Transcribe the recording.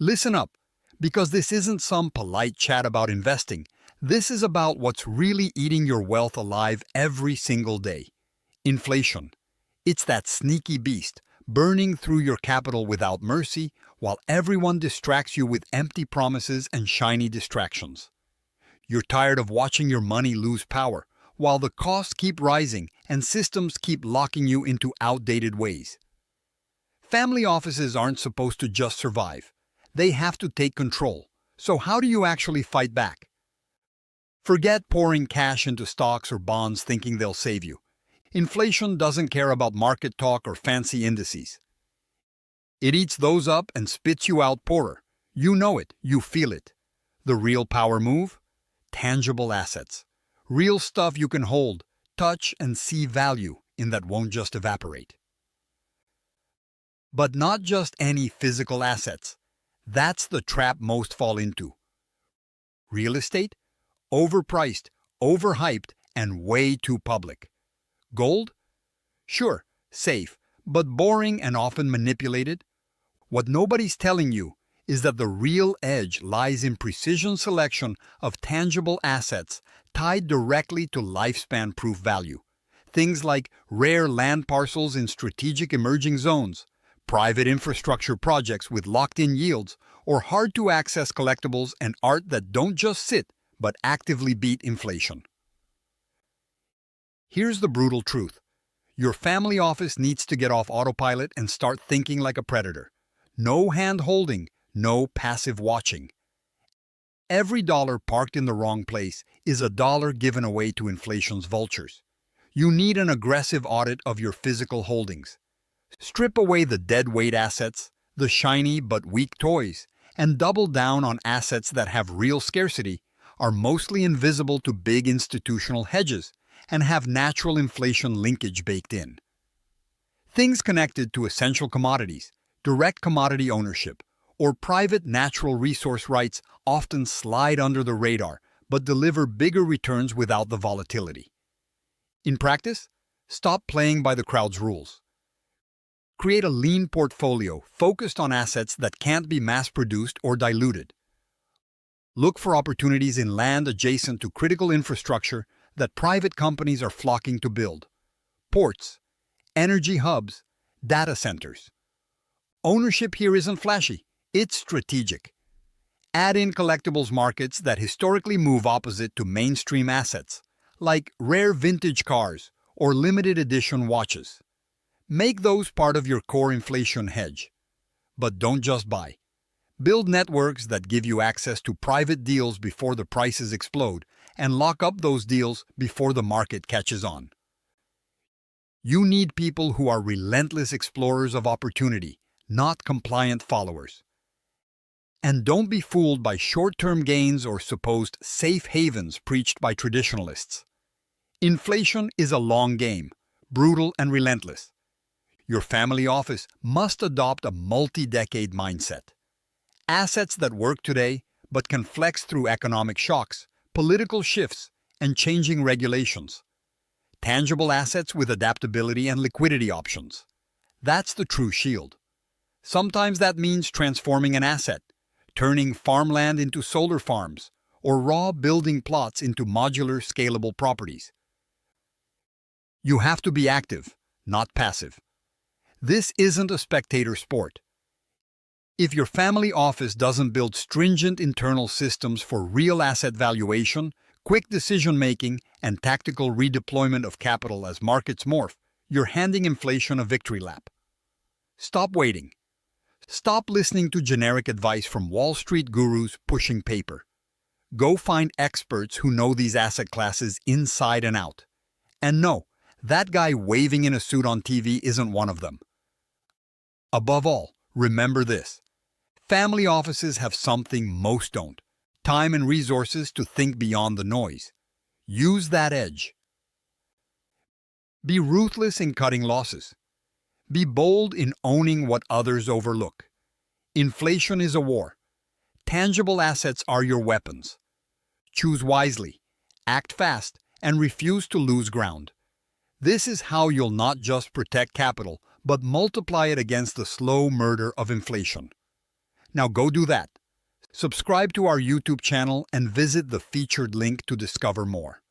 Listen up, because this isn't some polite chat about investing. This is about what's really eating your wealth alive every single day. Inflation. It's that sneaky beast, burning through your capital without mercy, while everyone distracts you with empty promises and shiny distractions. You're tired of watching your money lose power, while the costs keep rising and systems keep locking you into outdated ways. Family offices aren't supposed to just survive. They have to take control. So how do you actually fight back? Forget pouring cash into stocks or bonds thinking they'll save you. Inflation doesn't care about market talk or fancy indices. It eats those up and spits you out poorer. You know it, you feel it. The real power move? Tangible assets. Real stuff you can hold, touch, and see value in that won't just evaporate. But not just any physical assets. That's the trap most fall into. Real estate? Overpriced, overhyped, and way too public. Gold? Sure, safe, but boring and often manipulated. What nobody's telling you is that the real edge lies in precision selection of tangible assets tied directly to lifespan-proof value. Things like rare land parcels in strategic emerging zones, private infrastructure projects with locked-in yields, or hard-to-access collectibles and art that don't just sit, but actively beat inflation. Here's the brutal truth. Your family office needs to get off autopilot and start thinking like a predator. No hand-holding, no passive watching. Every dollar parked in the wrong place is a dollar given away to inflation's vultures. You need an aggressive audit of your physical holdings. Strip away the dead-weight assets, the shiny but weak toys, and double down on assets that have real scarcity, are mostly invisible to big institutional hedges, and have natural inflation linkage baked in. Things connected to essential commodities, direct commodity ownership, or private natural resource rights often slide under the radar but deliver bigger returns without the volatility. In practice, stop playing by the crowd's rules. Create a lean portfolio focused on assets that can't be mass-produced or diluted. Look for opportunities in land adjacent to critical infrastructure that private companies are flocking to build. Ports, energy hubs, data centers. Ownership here isn't flashy, it's strategic. Add in collectibles markets that historically move opposite to mainstream assets, like rare vintage cars or limited edition watches. Make those part of your core inflation hedge. But don't just buy. Build networks that give you access to private deals before the prices explode and lock up those deals before the market catches on. You need people who are relentless explorers of opportunity, not compliant followers. And don't be fooled by short-term gains or supposed safe havens preached by traditionalists. Inflation is a long game, brutal and relentless. Your family office must adopt a multi-decade mindset. Assets that work today but can flex through economic shocks, political shifts, and changing regulations. Tangible assets with adaptability and liquidity options. That's the true shield. Sometimes that means transforming an asset, turning farmland into solar farms, or raw building plots into modular, scalable properties. You have to be active, not passive. This isn't a spectator sport. If your family office doesn't build stringent internal systems for real asset valuation, quick decision-making, and tactical redeployment of capital as markets morph, you're handing inflation a victory lap. Stop waiting. Stop listening to generic advice from Wall Street gurus pushing paper. Go find experts who know these asset classes inside and out. And no, that guy waving in a suit on TV isn't one of them. Above all, remember this. Family offices have something most don't: time and resources to think beyond the noise. Use that edge. Be ruthless in cutting losses. Be bold in owning what others overlook. Inflation is a war. Tangible assets are your weapons. Choose wisely, act fast, and refuse to lose ground. This is how you'll not just protect capital, but multiply it against the slow murder of inflation. Now go do that. Subscribe to our YouTube channel and visit the featured link to discover more.